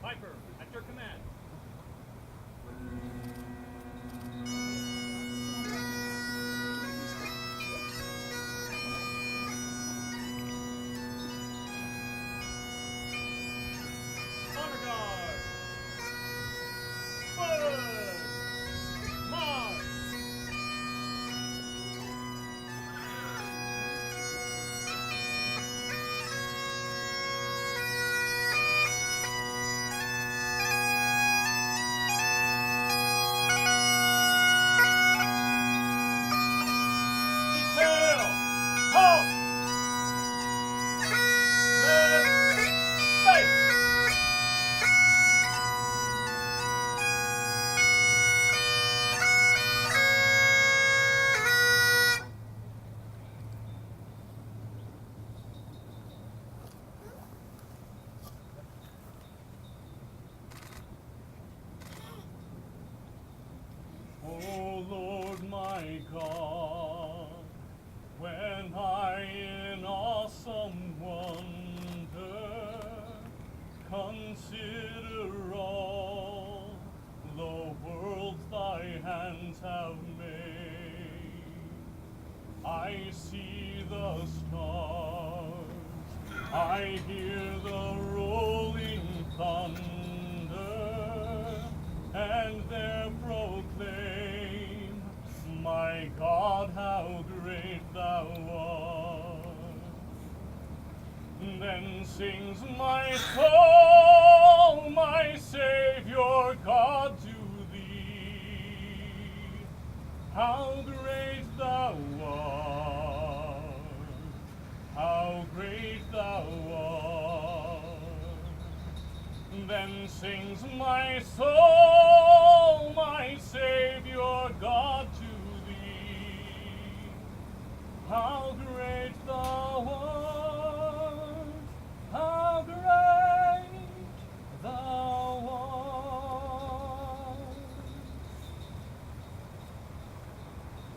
Piper, at your command. Honor guard. Forward. March. Detail. Halt. Left. Face. O Lord my God, when I in awesome wonder consider all the worlds thy hands have made, I see the stars, I hear the rolling thunder, and there proclaim, my God, how great thou art. Then sings my soul, my Savior God, to thee, how great thou art, how great thou art. Then sings my soul, my Savior God, to thee, how great thou art, how great thou art.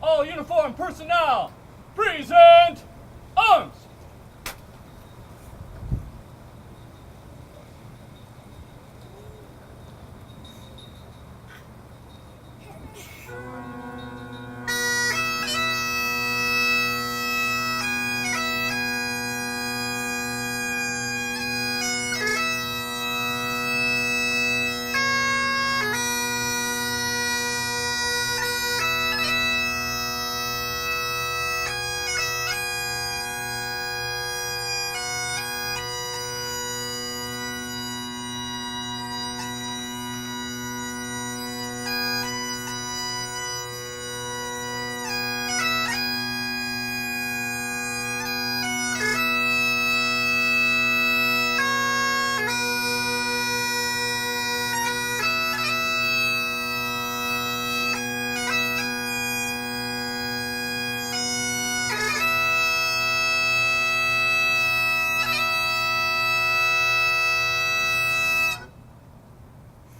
All uniformed personnel, present arms.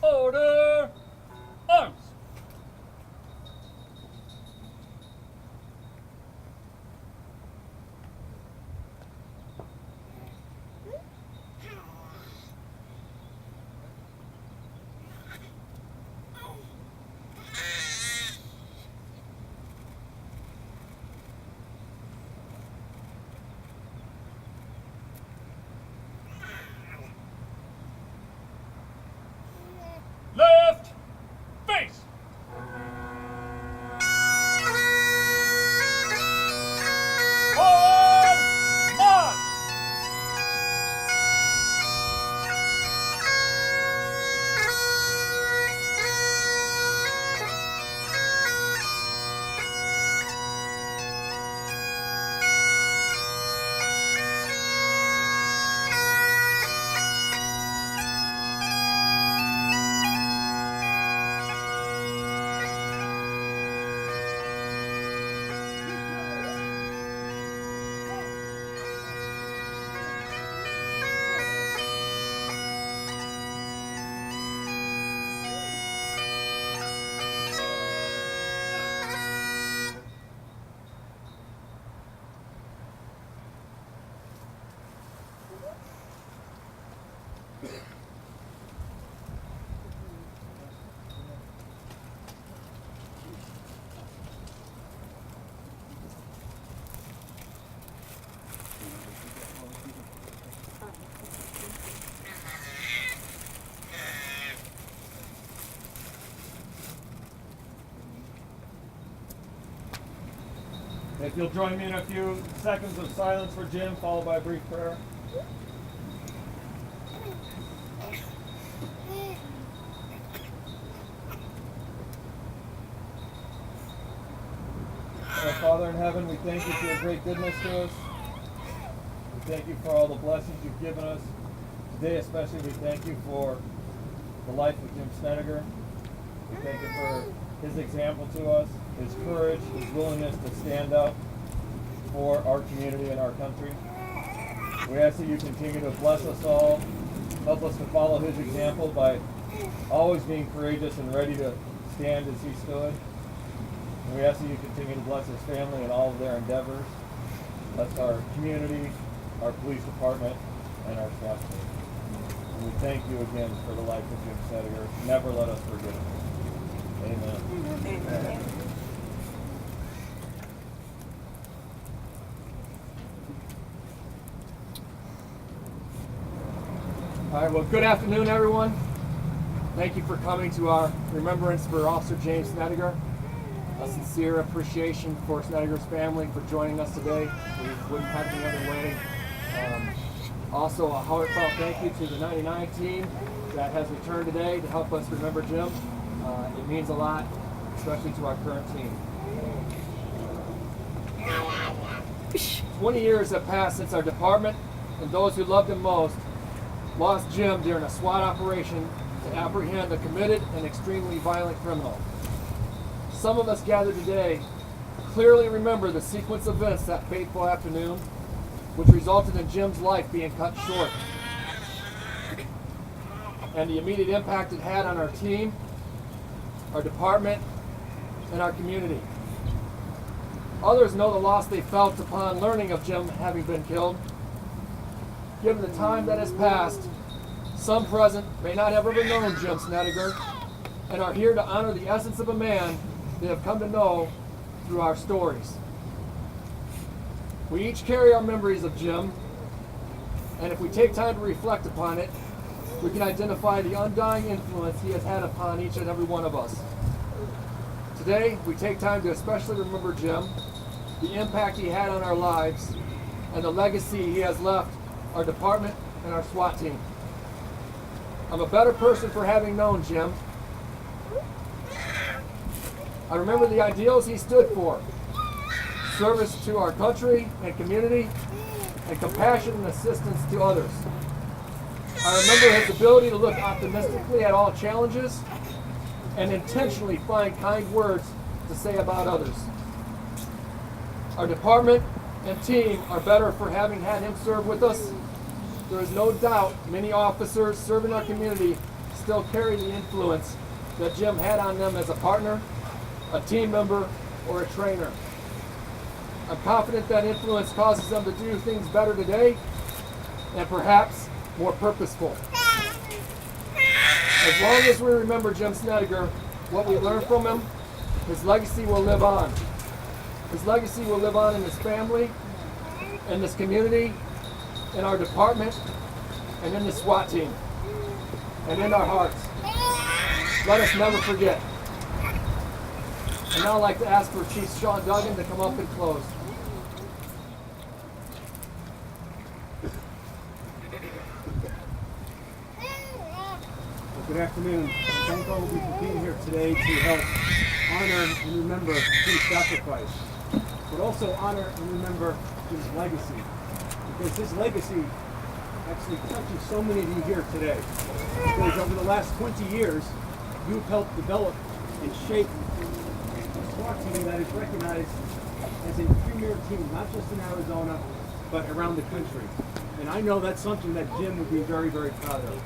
Order, arms. Left, face. Forward, march. If you'll join me in a few seconds of silence for Jim, followed by a brief prayer. Our Father in heaven, we thank you for your great goodness to us. We thank you for all the blessings you've given us. Today especially, we thank you for the life of Jim Snedigar. We thank you for his example to us, his courage, his willingness to stand up for our community and our country. We ask that you continue to bless us all, help us to follow his example by always being courageous and ready to stand as he stood. And we ask that you continue to bless his family and all of their endeavors. Bless our community, our police department, and our SWAT team. And we thank you again for the life of Jim Snedigar. Never let us forget it. Amen. Amen. All right, well, good afternoon, everyone. Thank you for coming to our remembrance for Officer James Snedigar. A sincere appreciation for Snedigar's family for joining us today. We wouldn't have it any other way. Also, a heartfelt thank you to the 99 team that has returned today to help us remember Jim. It means a lot, especially to our current team. 20 years have passed since our department and those who loved him most lost Jim during a SWAT operation to apprehend a committed and extremely violent criminal. Some of us gathered today clearly remember the sequence of events that fateful afternoon, which resulted in Jim's life being cut short, and the immediate impact it had on our team, our department, and our community. Others know the loss they felt upon learning of Jim having been killed. Given the time that has passed, some present may not have ever known Jim Snedigar and are here to honor the essence of a man they have come to know through our stories. We each carry our memories of Jim, and if we take time to reflect upon it, we can identify the undying influence he has had upon each and every one of us. Today, we take time to especially remember Jim, the impact he had on our lives, and the legacy he has left our department and our SWAT team. I'm a better person for having known Jim. I remember the ideals he stood for: service to our country and community, and compassion and assistance to others. I remember his ability to look optimistically at all challenges and intentionally find kind words to say about others. Our department and team are better for having had him serve with us. There is no doubt many officers serving our community still carry the influence that Jim had on them as a partner, a team member, or a trainer. I'm confident that influence causes them to do things better today and perhaps more purposeful. As long as we remember Jim Snedigar, what we learned from him, his legacy will live on. His legacy will live on in his family, in this community, in our department, and in the SWAT team, and in our hearts. Let us never forget. And now I'd like to ask for Chief Sean Duggan to come up and close. Good afternoon. Thank all of you for being here today to help honor and remember Jim's sacrifice, but also honor and remember Jim's legacy, because his legacy actually touches so many of you here today. Because over the last 20 years, you've helped develop and shape a SWAT team that is recognized as a premier team, not just in Arizona, but around the country. And I know that's something that Jim would be very, very proud of.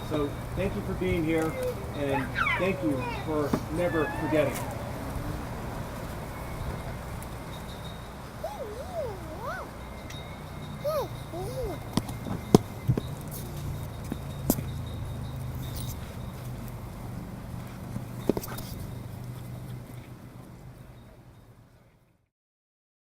So thank you for being here, and thank you for never forgetting.